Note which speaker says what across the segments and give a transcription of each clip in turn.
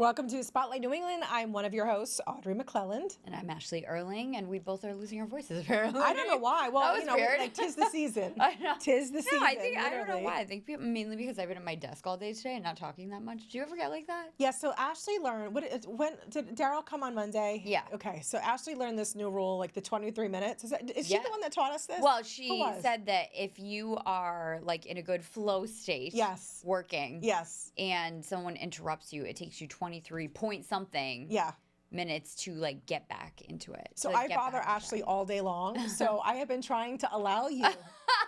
Speaker 1: Welcome to Spotlight New England. I'm one of your hosts, Audrey McClelland.
Speaker 2: And I'm Ashley Erling, and we both are losing our voices, apparently.
Speaker 1: I don't know why. Well,
Speaker 2: that was weird.
Speaker 1: like, 'tis the season.
Speaker 2: I know.
Speaker 1: Tis the season.
Speaker 2: I don't know why. I think mainly because I've been at my desk all day today and not talking that much. Do you ever get like that?
Speaker 1: Yeah, so Ashley learned, when did Daryl come on Monday?
Speaker 2: Yeah.
Speaker 1: Okay, so Ashley learned this new rule, like the 23 minutes. Is she
Speaker 2: Yeah.
Speaker 1: the one that taught us this?
Speaker 2: Well, she said that if you are like in a good flow state,
Speaker 1: Yes.
Speaker 2: working,
Speaker 1: Yes.
Speaker 2: and someone interrupts you, it takes you 23 point something
Speaker 1: Yeah.
Speaker 2: minutes to like get back into it.
Speaker 1: So
Speaker 2: to, like,
Speaker 1: I
Speaker 2: get
Speaker 1: bother
Speaker 2: back on
Speaker 1: Ashley
Speaker 2: track.
Speaker 1: all day long. So I have been trying to allow you.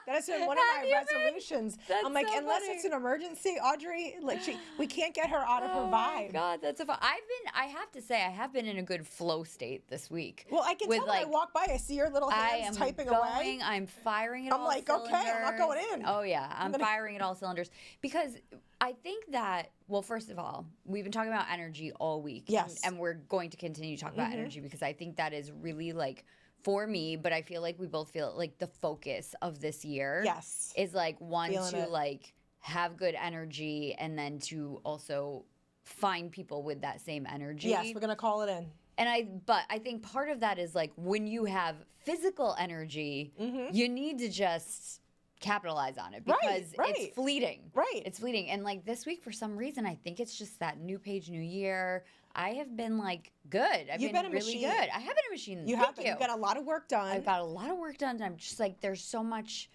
Speaker 1: That has been one of
Speaker 2: Have
Speaker 1: my
Speaker 2: you
Speaker 1: resolutions.
Speaker 2: That's
Speaker 1: I'm like,
Speaker 2: so
Speaker 1: unless
Speaker 2: funny.
Speaker 1: it's an emergency, Audrey, like we can't get her out of her
Speaker 2: Oh my
Speaker 1: vibe.
Speaker 2: God, that's so fun. I have to say, I have been in a good flow state this week.
Speaker 1: Well, I can
Speaker 2: with,
Speaker 1: tell when I walk by, I see your little hands typing away.
Speaker 2: I'm firing it
Speaker 1: I'm
Speaker 2: all
Speaker 1: like,
Speaker 2: cylinders.
Speaker 1: okay, I'm not going in.
Speaker 2: Oh, yeah. I'm firing it all cylinders. Because I think that, well, first of all, we've been talking about energy all week.
Speaker 1: Yes.
Speaker 2: And we're going to continue to talk about energy because I think that is really like, for me, but I feel like we both feel like the focus of this year
Speaker 1: Yes.
Speaker 2: is like
Speaker 1: Feeling
Speaker 2: to
Speaker 1: it.
Speaker 2: like have good energy and then to also find people with that same energy.
Speaker 1: Yes, we're gonna call it in.
Speaker 2: But I think part of that is like when you have physical energy, you need to just capitalize on it because
Speaker 1: Right.
Speaker 2: it's fleeting.
Speaker 1: Right.
Speaker 2: It's fleeting. And like this week, for some reason, I think it's just that new page, new year. I have been like good. I've
Speaker 1: You've
Speaker 2: been
Speaker 1: been a
Speaker 2: really
Speaker 1: machine.
Speaker 2: good. I have been a machine.
Speaker 1: You
Speaker 2: Thank
Speaker 1: have. You've got a lot of work done.
Speaker 2: I've got a lot of work done. And I'm just like, there's so much,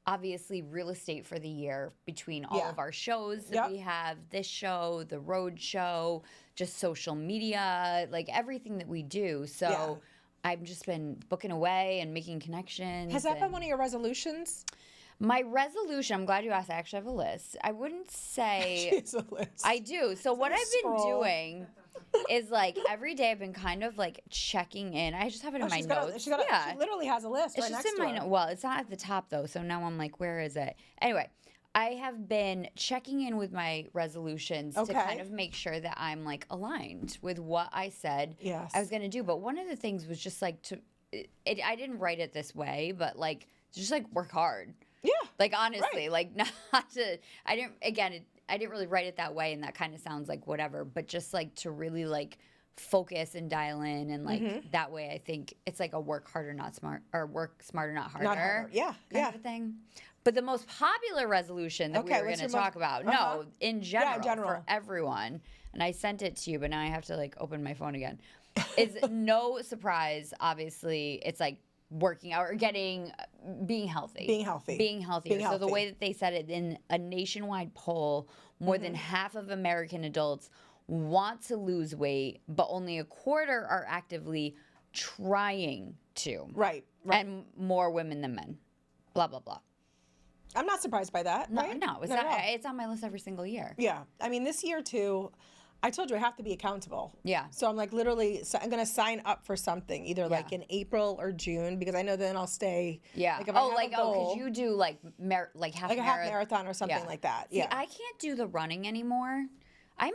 Speaker 2: obviously, real estate for the year between all of our shows that we have, this show, the road show, just social media, like everything that we do. So I've just been booking away and making connections.
Speaker 1: Has that been one of your resolutions?
Speaker 2: My resolution, I'm glad you asked. I actually have a list. I wouldn't say
Speaker 1: It's a list.
Speaker 2: I do. So what I've been
Speaker 1: scroll.
Speaker 2: doing is like every day I've been kind of like checking in. I just have it in my notes.
Speaker 1: She literally has a list
Speaker 2: It's
Speaker 1: right
Speaker 2: just
Speaker 1: next
Speaker 2: in
Speaker 1: to
Speaker 2: my
Speaker 1: her.
Speaker 2: Well, it's not at the top though, so now I'm like, where is it? Anyway, I have been checking in with my resolutions to kind of make sure that I'm like aligned with what I said I was going to do. But one of the things was just like I didn't write it this way, but like just like work hard.
Speaker 1: Yeah.
Speaker 2: Like honestly, like not to. I didn't really write it that way, and that kind of sounds like whatever. But just like to really like focus and dial in, and like that way, I think it's like a work harder, not smart, or work smarter, not harder.
Speaker 1: Not harder. Yeah.
Speaker 2: Kind of a thing. But the most popular resolution that we were going to talk about, no, in general, for everyone, and I sent it to you, but now I have to like open my phone again, is no surprise, obviously, it's like working out or being healthy.
Speaker 1: Being healthy.
Speaker 2: Being healthier. So the way that they said it in a nationwide poll, more than half of American adults want to lose weight, but only a quarter are actively trying to.
Speaker 1: Right.
Speaker 2: And more women than men. Blah, blah, blah.
Speaker 1: I'm not surprised by that.
Speaker 2: No,
Speaker 1: right?
Speaker 2: no, it's on my list every single year.
Speaker 1: Yeah. I mean, this year too, I told you I have to be accountable.
Speaker 2: Yeah.
Speaker 1: So I'm like literally, I'm going to sign up for something either like in April or June because I know then I'll stay.
Speaker 2: Yeah.
Speaker 1: Like if I have a goal,
Speaker 2: because you do like half
Speaker 1: a half marathon or something like that.
Speaker 2: See, I can't do the running anymore. I've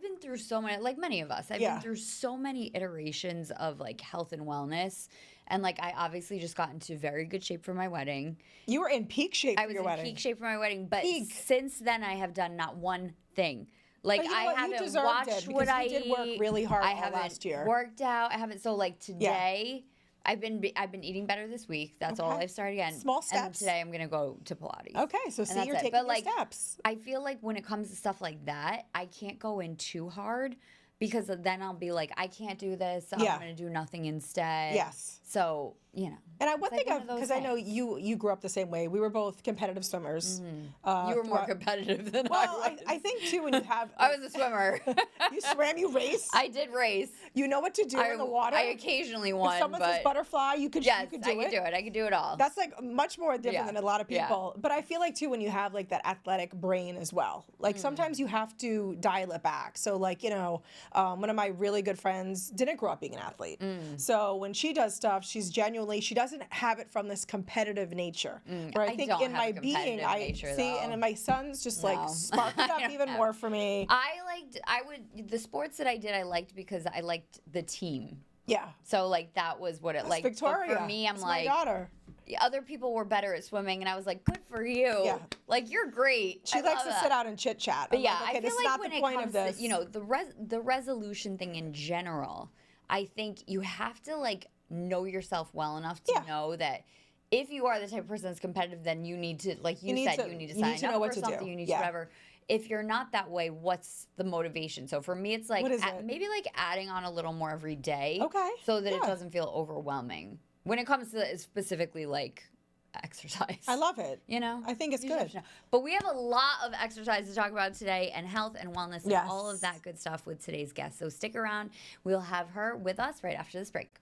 Speaker 2: been through so many, like many of us, I've been through so many iterations of like health and wellness. And like I obviously just got into very good shape for my wedding.
Speaker 1: You were in peak shape for your wedding.
Speaker 2: I was in peak shape for my wedding, but since then I have done not one thing. Like I haven't watched what I
Speaker 1: did work really hard
Speaker 2: last
Speaker 1: year.
Speaker 2: Worked out. I haven't. So like today, I've been eating better this week. That's all I've started again.
Speaker 1: Small steps.
Speaker 2: And today I'm gonna go to Pilates.
Speaker 1: Okay, so see, you're taking your steps.
Speaker 2: I feel like when it comes to stuff like that, I can't go in too hard because then I'll be like, I can't do this. So I'm gonna do nothing instead.
Speaker 1: Yes.
Speaker 2: So you know.
Speaker 1: And I would think of, because I know you grew up the same way. We were both competitive swimmers.
Speaker 2: You were more competitive than I was.
Speaker 1: I think too when you have.
Speaker 2: I was a swimmer.
Speaker 1: You swam, you raced.
Speaker 2: I did race.
Speaker 1: You know what to do in the water.
Speaker 2: I occasionally won.
Speaker 1: If someone says butterfly, you could do it.
Speaker 2: I could do it. I could do it all.
Speaker 1: That's like much more different than a lot of people. But I feel like too when you have like that athletic brain as well. Like sometimes you have to dial it back. So like, you know, one of my really good friends didn't grow up being an athlete. So when she does stuff, she doesn't have it from this competitive nature. Where I think in my being, I see, and in my sons just like sparked it up even more for me.
Speaker 2: The sports that I did, I liked because I liked the team.
Speaker 1: Yeah.
Speaker 2: So like that was what it like.
Speaker 1: Victoria.
Speaker 2: For me, I'm
Speaker 1: That's
Speaker 2: like
Speaker 1: my daughter.
Speaker 2: other people were better at swimming, and I was like, good for you.
Speaker 1: Yeah.
Speaker 2: Like, you're great.
Speaker 1: She likes to sit out and chit chat.
Speaker 2: But yeah,
Speaker 1: like, okay,
Speaker 2: I feel
Speaker 1: this
Speaker 2: like
Speaker 1: is not
Speaker 2: when
Speaker 1: the
Speaker 2: it
Speaker 1: point
Speaker 2: comes
Speaker 1: of this.
Speaker 2: to, you know, the resolution thing in general, I think you have to like know yourself well enough to know that if you are the type of person that's competitive, then you need to, like you said, you need to sign up for something, you need to whatever. If you're not that way, what's the motivation? So for me, it's like maybe like adding on a little more every day, so that it doesn't feel overwhelming when it comes to specifically like exercise.
Speaker 1: I love it.
Speaker 2: You know,
Speaker 1: I think it's good.
Speaker 2: But we have a lot of exercise to talk about today, and health and wellness and all of that good stuff with today's guest. So stick around. We'll have her with us right after this break.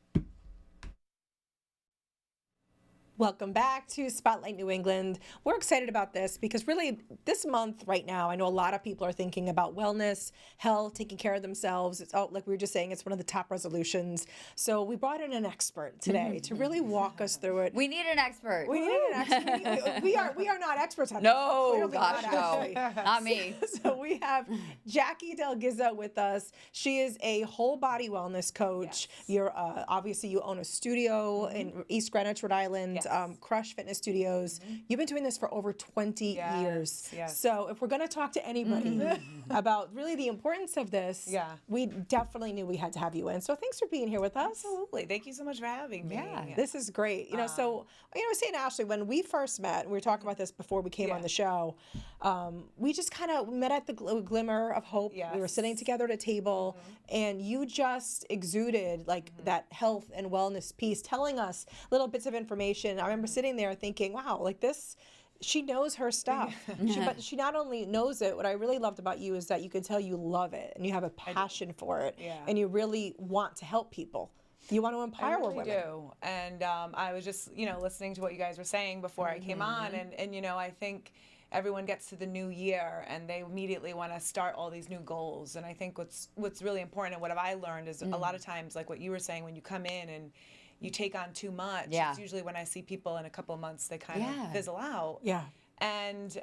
Speaker 1: Welcome back to Spotlight New England. We're excited about this because really this month right now, I know a lot of people are thinking about wellness, health, taking care of themselves. It's like we were just saying, it's one of the top resolutions. So we brought in an expert today to really walk us through it.
Speaker 2: We need an expert.
Speaker 1: We need an expert. We are not experts on
Speaker 2: no, gosh, no, not me.
Speaker 1: So we have Jackie Delgizzo with us. She is a whole body wellness coach. You're obviously you own a studio in East Greenwich, Rhode Island. Crush Fitness Studios. You've been doing this for over 20 years. So if we're going to talk to anybody about really the importance of this, we definitely knew we had to have you in. So thanks for being here with us.
Speaker 3: Absolutely. Thank you so much for having me.
Speaker 1: Yeah, this is great. You know, so, you know, I was saying to Ashley, when we first met, we were talking about this before we came on the show, we just kind of met at the glimmer of hope. We were sitting together at a table, and you just exuded like that health and wellness piece, telling us little bits of information. I remember sitting there thinking, wow, like this, she knows her stuff. But she not only knows it, what I really loved about you is that you can tell you love it and you have a passion for it and you really want to help people. You want to empower women.
Speaker 3: I do. And I was just, you know, listening to what you guys were saying before I came on. And, you know, I think everyone gets to the new year and they immediately want to start all these new goals. And I think what's really important and what have I learned is a lot of times, like what you were saying, when you come in and you take on too much, it's usually when I see people in a couple of months, they kind of fizzle out. And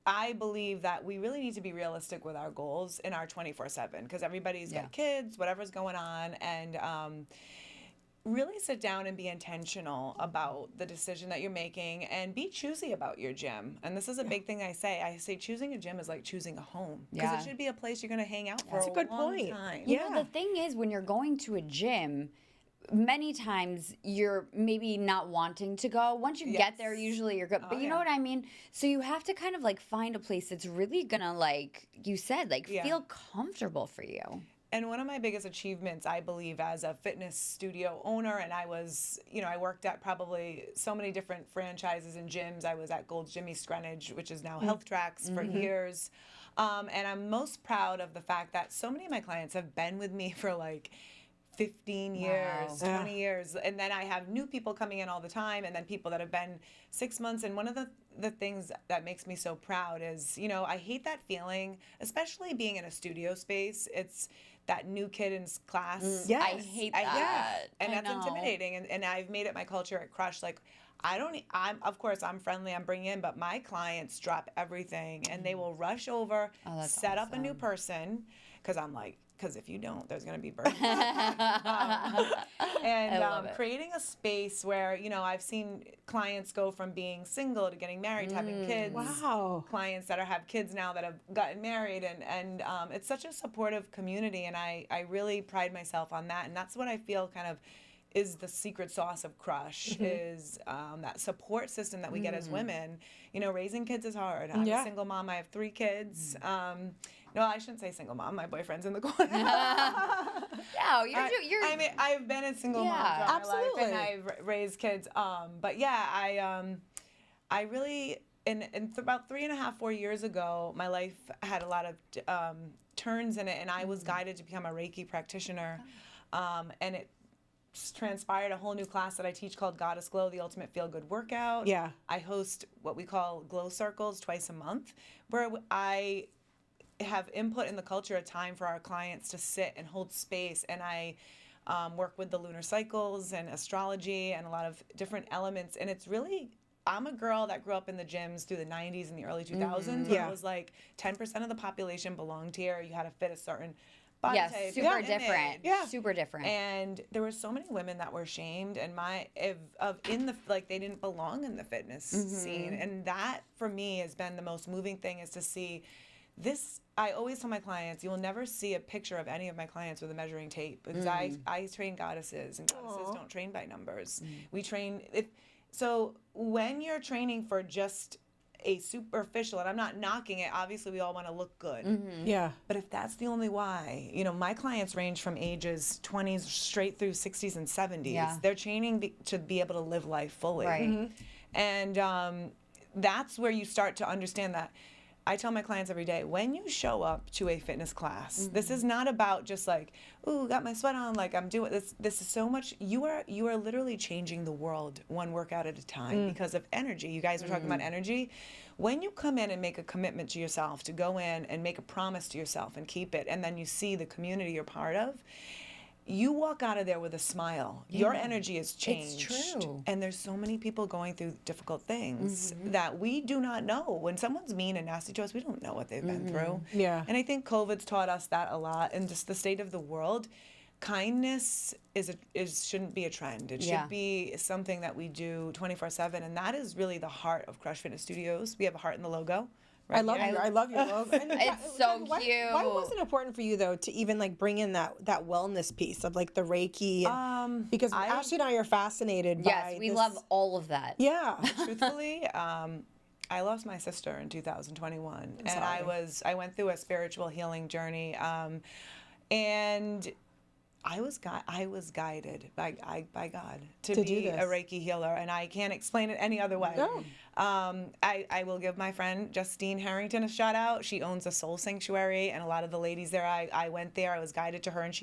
Speaker 3: I believe that we really need to be realistic with our goals in our 24/7 because everybody's got kids, whatever's going on, and really sit down and be intentional about the decision that you're making and be choosy about your gym. And this is a big thing I say. I say choosing a gym is like choosing a home because it should be a place you're going to hang out for a long time.
Speaker 2: You know, the thing is when you're going to a gym, many times you're maybe not wanting to go. Once you get there, usually you're good. But you know what I mean? So you have to kind of like find a place that's really gonna, like you said, like feel comfortable for you.
Speaker 3: And one of my biggest achievements, I believe, as a fitness studio owner, and I was, you know, I worked at probably so many different franchises and gyms. I was at Gold's Gym East Greenwich, which is now Health Tracks, for years. And I'm most proud of the fact that so many of my clients have been with me for like 15 years, 20 years. And then I have new people coming in all the time and then people that have been 6 months. And one of the things that makes me so proud is, you know, I hate that feeling, especially being in a studio space. It's that new kid in class.
Speaker 2: I hate that.
Speaker 3: And that's intimidating. And I've made it my culture at Crush. Like, of course, I'm friendly, I'm bringing in, but my clients drop everything and they will rush over, set up a new person, because I'm like, because if you don't, there's going to be burden. Creating a space where, you know, I've seen clients go from being single to getting married to having kids.
Speaker 1: Wow.
Speaker 3: Clients that have kids now that have gotten married. And it's such a supportive community. And I really pride myself on that. And that's what I feel kind of is the secret sauce of Crush, is that support system that we get as women. You know, raising kids is hard. I'm a single mom. I have 3 kids. No, I shouldn't say single mom. My boyfriend's in the corner.
Speaker 2: No, you're.
Speaker 3: I mean, I've been a single mom throughout my life, and I've raised kids. But yeah, I really, about 3.5, 4 years ago, my life had a lot of turns in it, and I was guided to become a Reiki practitioner, and it transpired a whole new class that I teach called Goddess Glow, the ultimate feel-good workout.
Speaker 1: Yeah.
Speaker 3: I host what we call glow circles twice a month, where I have input in the culture, a time for our clients to sit and hold space. And I work with the lunar cycles and astrology and a lot of different elements. And it's really, I'm a girl that grew up in the gyms through the 90s and the early 2000s. When it was like 10% of the population belonged here. You had to fit a certain body
Speaker 2: Yes,
Speaker 3: type,
Speaker 2: super different.
Speaker 1: Yeah.
Speaker 2: Super different.
Speaker 3: And there were so many women that were shamed and they didn't belong in the fitness scene. And that for me has been the most moving thing, is to see this. I always tell my clients, you will never see a picture of any of my clients with a measuring tape, because I train goddesses, and goddesses don't train by numbers. We train so when you're training for just a superficial, and I'm not knocking it, obviously we all want to look good.
Speaker 1: Yeah.
Speaker 3: But if that's the only why, my clients range from ages 20s straight through 60s and 70s.
Speaker 2: Yeah.
Speaker 3: They're training to be able to live life fully.
Speaker 2: Right.
Speaker 3: And that's where you start to understand that. I tell my clients every day, when you show up to a fitness class, this is not about just like, ooh, got my sweat on, like I'm doing this. This is so much, you are literally changing the world one workout at a time because of energy. You guys were talking about energy. When you come in and make a commitment to yourself to go in and make a promise to yourself and keep it, and then you see the community you're part of, you walk out of there with a smile. Yeah. Your energy has changed.
Speaker 2: It's true.
Speaker 3: And there's so many people going through difficult things that we do not know. When someone's mean and nasty to us, we don't know what they've been through.
Speaker 1: Yeah.
Speaker 3: And I think COVID's taught us that a lot, and just the state of the world. Kindness shouldn't be a trend. It should be something that we do 24/7, and that is really the heart of Crush Fitness Studios. We have a heart in the logo. Right,
Speaker 1: I love your logo. And
Speaker 2: it's so cute.
Speaker 1: Why was it important for you though to even like bring in that wellness piece of like the Reiki? And, because Ashley and I are fascinated by
Speaker 2: Yes, we love all of that.
Speaker 1: Yeah.
Speaker 3: Truthfully, I lost my sister in 2021, and I went through a spiritual healing journey, and I was guided by God to be a Reiki healer, and I can't explain it any other way.
Speaker 1: No.
Speaker 3: I will give my friend Justine Harrington a shout out. She owns a soul sanctuary, and a lot of the ladies there, I went there, I was guided to her, and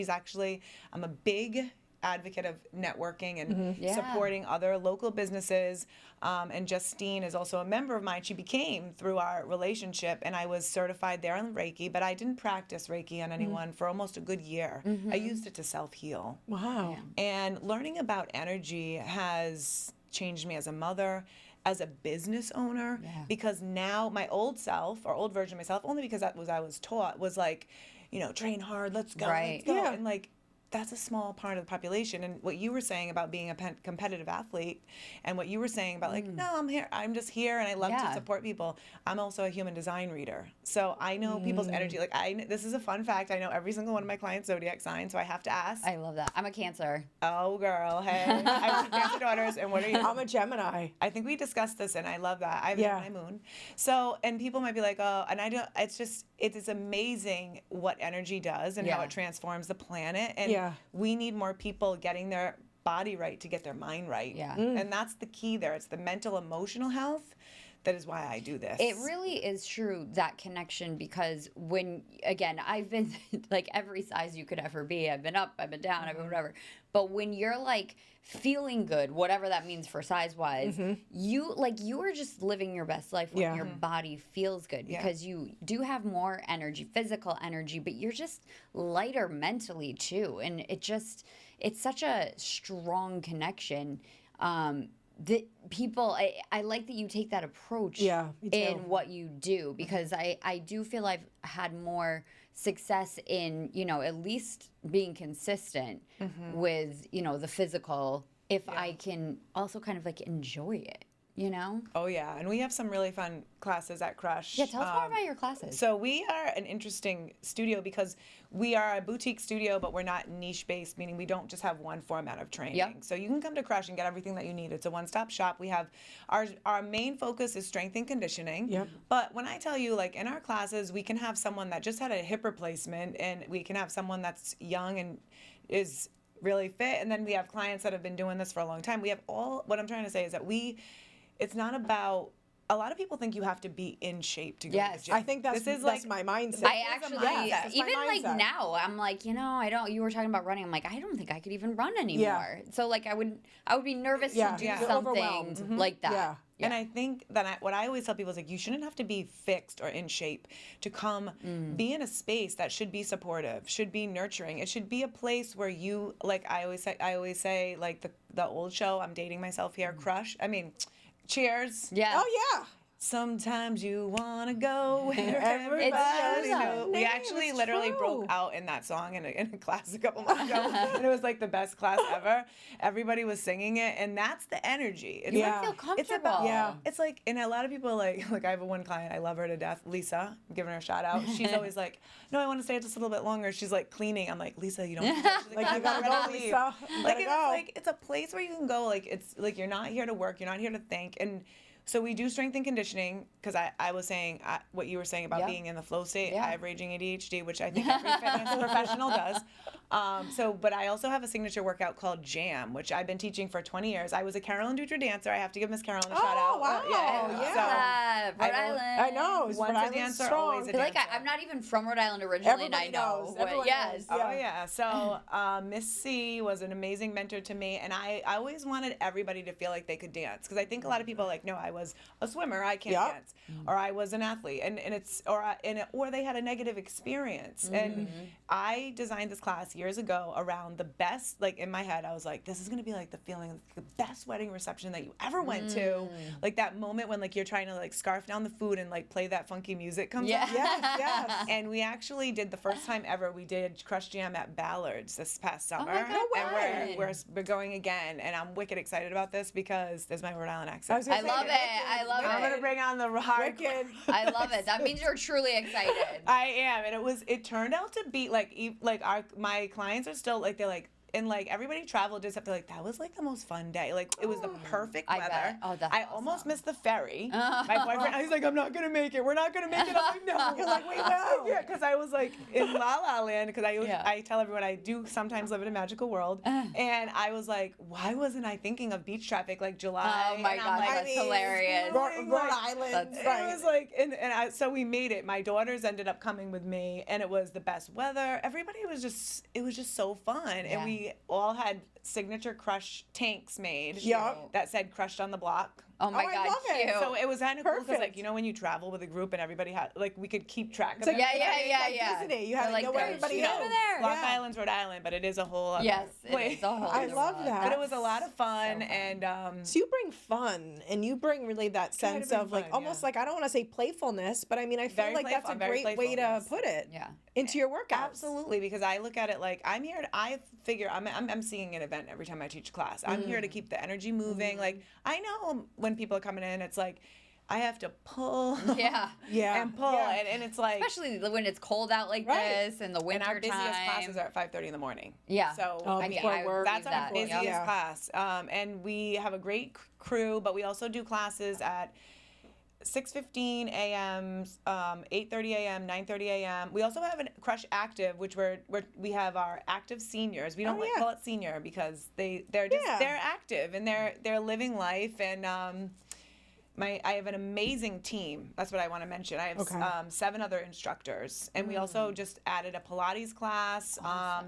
Speaker 3: I'm a big advocate of networking and supporting other local businesses. And Justine is also a member of mine. She became through our relationship, and I was certified there on Reiki, but I didn't practice Reiki on anyone for almost a good year. I used it to self-heal.
Speaker 1: Wow.
Speaker 3: And learning about energy has changed me as a mother, as a business owner, because now my old version of myself, only because that was I was taught, was like, train hard, let's go, let's go. And like, that's a small part of the population. And what you were saying about being a competitive athlete, and what you were saying about like, no, I'm just here, and I love to support people. I'm also a human design reader. So I know people's energy. Like this is a fun fact. I know every single one of my clients' zodiac signs, so I have to ask.
Speaker 2: I love that. I'm a Cancer.
Speaker 3: Oh, girl. Hey. I have 2 Cancer daughters, and what are you?
Speaker 1: I'm a Gemini.
Speaker 3: I think we discussed this, and I love that. I have Gemini moon. So, and people might be like, oh, and I don't, it is amazing what energy does and how it transforms the planet. And we need more people getting their body right to get their mind right. Yeah. And that's the key there. It's the mental, emotional health. That is why I do this.
Speaker 2: It really is true, that connection, because I've been like every size you could ever be. I've been up, I've been down, I've been whatever. But when you're like feeling good, whatever that means for size-wise, you are just living your best life when your body feels good, because you do have more energy, physical energy, but you're just lighter mentally too. And it's such a strong connection. That people, I like that you take that approach in what you do, because I do feel I've had more success in, at least being consistent with, the physical, if I can also kind of like enjoy it.
Speaker 3: Oh, yeah. And we have some really fun classes at Crush.
Speaker 2: Yeah, tell us more about your classes.
Speaker 3: So we are an interesting studio because we are a boutique studio, but we're not niche-based, meaning we don't just have one format of training. Yep. So you can come to Crush and get everything that you need. It's a one-stop shop. We have our main focus is strength and conditioning. Yep. But when I tell you, like in our classes, we can have someone that just had a hip replacement, and we can have someone that's young and is really fit. And then we have clients that have been doing this for a long time. We have what I'm trying to say is that it's not about, a lot of people think you have to be in shape to go to the gym.
Speaker 1: I think that's my mindset.
Speaker 2: I actually, even like now, I'm like, you were talking about running. I'm like, I don't think I could even run anymore. So like I would be nervous to do something like that. Yeah.
Speaker 3: And I think that what I always tell people is like, you shouldn't have to be fixed or in shape to come be in a space that should be supportive, should be nurturing. It should be a place where you, like I always say, like the old show, I'm dating myself here, Crush. I mean, Cheers.
Speaker 2: Yeah.
Speaker 1: Oh, yeah.
Speaker 3: sometimes you want to go where
Speaker 1: Everybody
Speaker 3: knows. We actually literally broke out in that song in a class a couple months ago, and it was like the best class ever. Everybody was singing it, and that's the energy. It's
Speaker 2: You feel comfortable.
Speaker 3: It's about, it's like, and a lot of people like I have one client, I love her to death, Lisa. I'm giving her a shout out. She's always like, no, I want to stay just a little bit longer. She's like cleaning. I'm like, Lisa, you don't. She's
Speaker 1: like you gotta go, Lisa.
Speaker 3: It's a place where you can go. Like it's like you're not here to work. You're not here to think. And so we do strength and conditioning because I was saying what you were saying about being in the flow state. I have raging ADHD, which I think every fitness professional does. But I also have a signature workout called Jam, which I've been teaching for 20 years. I was a Carolyn Dutra dancer. I have to give Miss Carolyn a shout out.
Speaker 1: Wow.
Speaker 2: Rhode Island.
Speaker 1: I know.
Speaker 3: Once a dancer, always a dancer.
Speaker 2: Like I'm not even from Rhode Island originally,
Speaker 1: Everybody
Speaker 2: and I know.
Speaker 1: knows.
Speaker 2: Yes.
Speaker 3: Oh yeah. So Miss C was an amazing mentor to me, and I always wanted everybody to feel like they could dance because I think a lot of people are like, no, I was a swimmer, I can't dance, or I was an athlete, and it's or they had a negative experience, and I designed this class years ago around the best. Like in my head, I was like, this is gonna be like the feeling of the best wedding reception that you ever went to, like that moment when like you're trying to like scarf down the food and like play that funky music comes on.
Speaker 1: Yes.
Speaker 3: And we actually did the first time ever. We did Crush Jam at Ballard's this past summer.
Speaker 2: Oh my God,
Speaker 3: and we're going again, and I'm wicked excited about this because there's my Rhode Island accent.
Speaker 2: I love it.
Speaker 3: I'm gonna bring on the hard.
Speaker 2: I love it. That means you're truly excited.
Speaker 3: I am, and it turned out to be like my clients are still like they're like. And like everybody traveled just up to like that was like the most fun day. Like it was the perfect weather.
Speaker 2: Bet. Oh, that's
Speaker 3: I almost missed the ferry. My boyfriend, he's like, I'm not gonna make it. We're not gonna make it. I'm like, no.
Speaker 1: You're like, we will.
Speaker 3: Yeah, because I was like in La La Land. Because I tell everyone I do sometimes live in a magical world. And I was like, why wasn't I thinking of beach traffic like July?
Speaker 2: Oh my God,
Speaker 3: like,
Speaker 2: that's hilarious.
Speaker 1: Rhode Island.
Speaker 3: It was like, so we made it. My daughters ended up coming with me, and it was the best weather. Everybody was just, it was just so fun, and we all had signature crush tanks made that said crushed on the block.
Speaker 2: Oh my God,
Speaker 1: I love it.
Speaker 2: cute.
Speaker 3: So it was kind of cool because, like, you know, when you travel with a group and everybody had, like, we could keep track of it.
Speaker 2: Yeah.
Speaker 1: Disney. You had to know where everybody is.
Speaker 2: Over there.
Speaker 3: Block Island's Rhode Island, but it is a whole other place.
Speaker 2: It is a whole
Speaker 1: I love that.
Speaker 3: But it was a lot of fun, and
Speaker 1: so you bring fun, and you bring really that sense of like almost like I don't want to say playfulness, but I mean I feel like that's a great way to put it.
Speaker 2: Yeah.
Speaker 1: Into your workouts.
Speaker 3: Absolutely, because I look at it like I'm here to, I figure I'm seeing an event every time I teach class. I'm here to keep the energy moving. Like I know when people are coming in, it's like I have to pull and pull and it's like
Speaker 2: especially when it's cold out like this in the winter
Speaker 3: and our busiest
Speaker 2: time.
Speaker 3: classes are at 5:30 in the morning.
Speaker 2: So
Speaker 3: I mean that's our busiest class. And we have a great crew, but we also do classes at 6:15 a.m., 8:30 a.m., 9:30 a.m. We also have a Crush Active, which we have our active seniors. We don't call it senior because they're active and they're living life. And I have an amazing team. That's what I want to mention. I have 7 other instructors, and we also just added a Pilates class.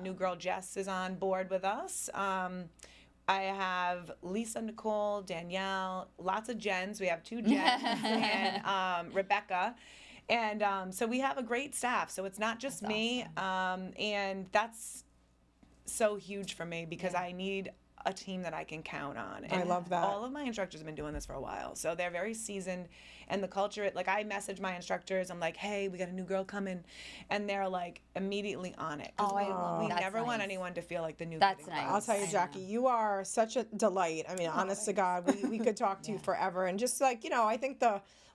Speaker 3: New girl Jess is on board with us. I have Lisa, Nicole, Danielle, lots of Jens. We have 2 Jens and Rebecca. And so we have a great staff. So it's not just me. Awesome. And that's so huge for me because I need a team that I can count on. And
Speaker 1: I love that.
Speaker 3: All of my instructors have been doing this for a while. So they're very seasoned. And the culture, like I message my instructors, I'm like, hey, we got a new girl coming. And they're like immediately on it. We never want anyone to feel like the new
Speaker 2: That's nice.
Speaker 1: I'll tell you, Jackie, you are such a delight. I mean, honest to God, we could talk to you forever. And just like, you know, I think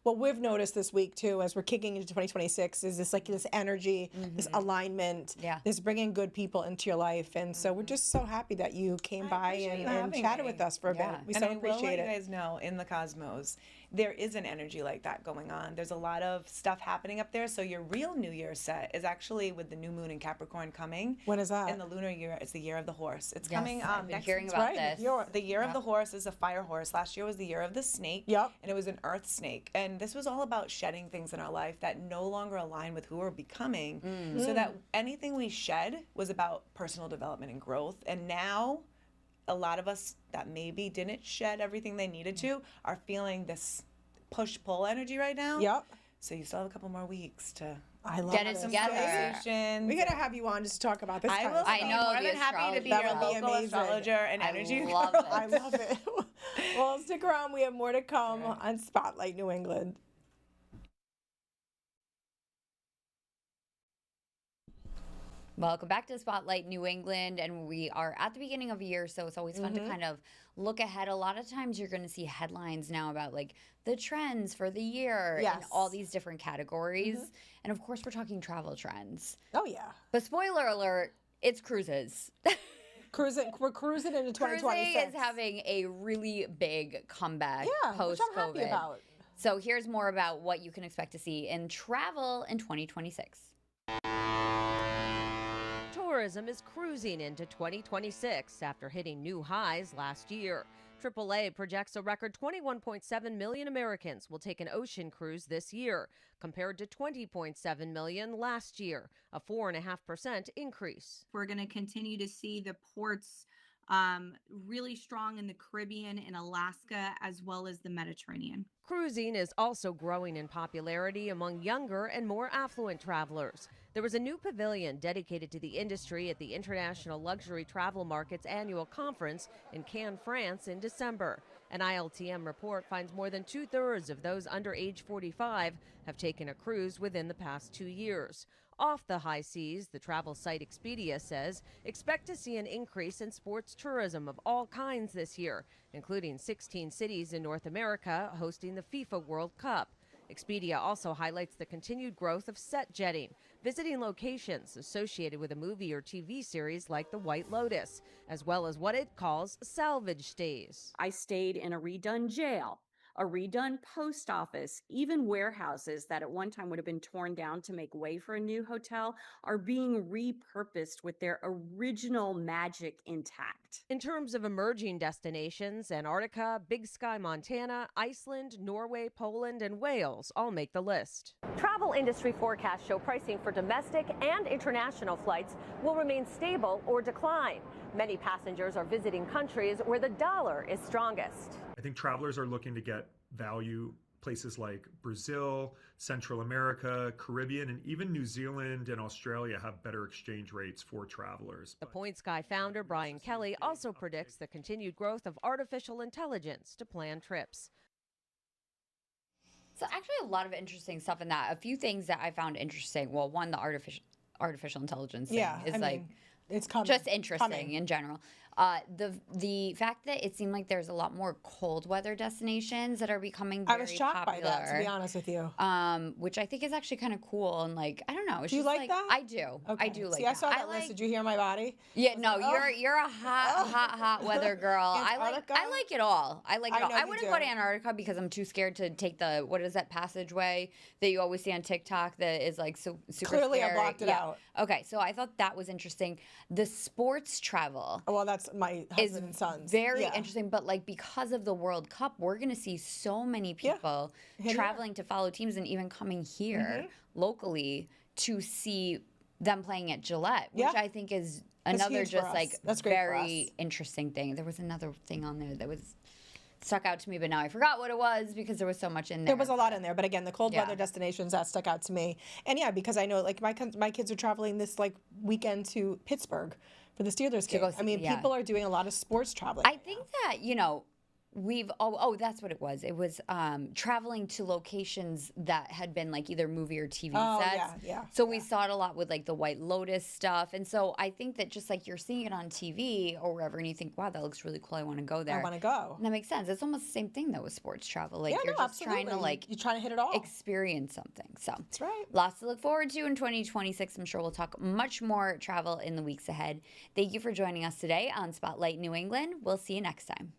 Speaker 1: what we've noticed this week too, as we're kicking into 2026, is this energy, this alignment, this bringing good people into your life, and so we're just so happy that you came by and chatted with us for a bit. We so appreciate it.
Speaker 3: You guys know in the cosmos, there is an energy like that going on. There's a lot of stuff happening up there. So your real New Year set is actually with the new moon in Capricorn coming.
Speaker 1: When is that?
Speaker 3: In the lunar year, it's the year of the horse. It's coming
Speaker 2: I've been
Speaker 3: next
Speaker 2: hearing about this.
Speaker 3: The year of the horse is a fire horse. Last year was the year of the snake. And it was an earth snake. And this was all about shedding things in our life that no longer align with who we're becoming. So that anything we shed was about personal development and growth. And now a lot of us that maybe didn't shed everything they needed to are feeling this push-pull energy right now. So you still have a couple more weeks to
Speaker 2: get it together.
Speaker 1: We gotta have you on just to talk about this.
Speaker 3: I will.
Speaker 2: I know.
Speaker 3: More than happy to be your local astrologer and energy.
Speaker 2: I love it.
Speaker 1: I love it. Well, stick around. We have more to come on Spotlight New England.
Speaker 2: Welcome back to Spotlight New England, and we are at the beginning of a year, so it's always fun to kind of look ahead. A lot of times you're going to see headlines now about like the trends for the year in all these different categories. And of course, we're talking travel trends.
Speaker 1: Oh, yeah.
Speaker 2: But spoiler alert, it's cruises.
Speaker 1: We're cruising into 2026.
Speaker 2: Cruising is having a really big comeback post-COVID.
Speaker 1: Which I'm happy about.
Speaker 2: So here's more about what you can expect to see in travel in 2026.
Speaker 4: Tourism is cruising into 2026 after hitting new highs last year. AAA projects a record 21.7 million Americans will take an ocean cruise this year, compared to 20.7 million last year, a 4.5% increase.
Speaker 5: We're going to continue to see the ports really strong in the Caribbean and Alaska, as well as the Mediterranean.
Speaker 4: Cruising is also growing in popularity among younger and more affluent travelers. There was a new pavilion dedicated to the industry at the International Luxury Travel Market's annual conference in Cannes, France in December. An ILTM report finds more than 2/3 of those under age 45 have taken a cruise within the past 2 years. Off the high seas, the travel site Expedia says, expect to see an increase in sports tourism of all kinds this year, including 16 cities in North America hosting the FIFA World Cup. Expedia also highlights the continued growth of set jetting, visiting locations associated with a movie or TV series like The White Lotus, as well as what it calls salvage stays.
Speaker 6: I stayed in a redone jail, a redone post office, even warehouses that at one time would have been torn down to make way for a new hotel are being repurposed with their original magic intact.
Speaker 4: In terms of emerging destinations, Antarctica, Big Sky, Montana, Iceland, Norway, Poland, and Wales all make the list.
Speaker 7: Travel industry forecasts show pricing for domestic and international flights will remain stable or decline. Many passengers are visiting countries where the dollar is strongest.
Speaker 8: I think travelers are looking to get value places like Brazil, Central America, Caribbean, and even New Zealand and Australia have better exchange rates for travelers.
Speaker 4: The Point Sky founder, Brian Kelly, also predicts the continued growth of artificial intelligence to plan trips.
Speaker 2: So actually a lot of interesting stuff in that. A few things that I found interesting. Well, one, the artificial intelligence thing is
Speaker 1: it's coming.
Speaker 2: Just interesting in general. The fact that it seemed like there's a lot more cold weather destinations that are becoming very
Speaker 1: I was shocked
Speaker 2: popular,
Speaker 1: by that, to be honest with you.
Speaker 2: Which I think is actually kind of cool and like I don't know. It's
Speaker 1: do you
Speaker 2: just
Speaker 1: like that?
Speaker 2: I do.
Speaker 1: Okay.
Speaker 2: I do like.
Speaker 1: See,
Speaker 2: that.
Speaker 1: I saw that list. Did you hear my body?
Speaker 2: Yeah, no, you're a hot weather girl. I like it all. I like it all. I wouldn't go to Antarctica because I'm too scared to take the what is that passageway that you always see on TikTok that is like so super
Speaker 1: Clearly,
Speaker 2: scary.
Speaker 1: I blocked it out.
Speaker 2: Okay, so I thought that was interesting. The sports travel.
Speaker 1: Well, that's my husband and son's.
Speaker 2: Very interesting, but like because of the World Cup, we're going to see so many people traveling to follow teams and even coming here locally to see them playing at Gillette, which I think is another just like very interesting thing. There was another thing on there that was stuck out to me, but now I forgot what it was because there was so much in there.
Speaker 1: There was a lot in there, but again, the cold weather destinations that stuck out to me. And yeah, because I know like my kids are traveling this like weekend to Pittsburgh for the Steelers game. I mean, people are doing a lot of sports traveling.
Speaker 2: I think that, you know, that's what it was. It was traveling to locations that had been like either movie or TV sets. So we saw it a lot with like the White Lotus stuff. And so I think that just like you're seeing it on TV or wherever and you think, wow, that looks really cool. I want to go there.
Speaker 1: I want to go.
Speaker 2: And that makes sense. It's almost the same thing though with sports travel. Like you're just trying to like
Speaker 1: you're trying to hit it all.
Speaker 2: Experience something. So
Speaker 1: that's right.
Speaker 2: Lots to look forward to in 2026. I'm sure we'll talk much more travel in the weeks ahead. Thank you for joining us today on Spotlight New England. We'll see you next time.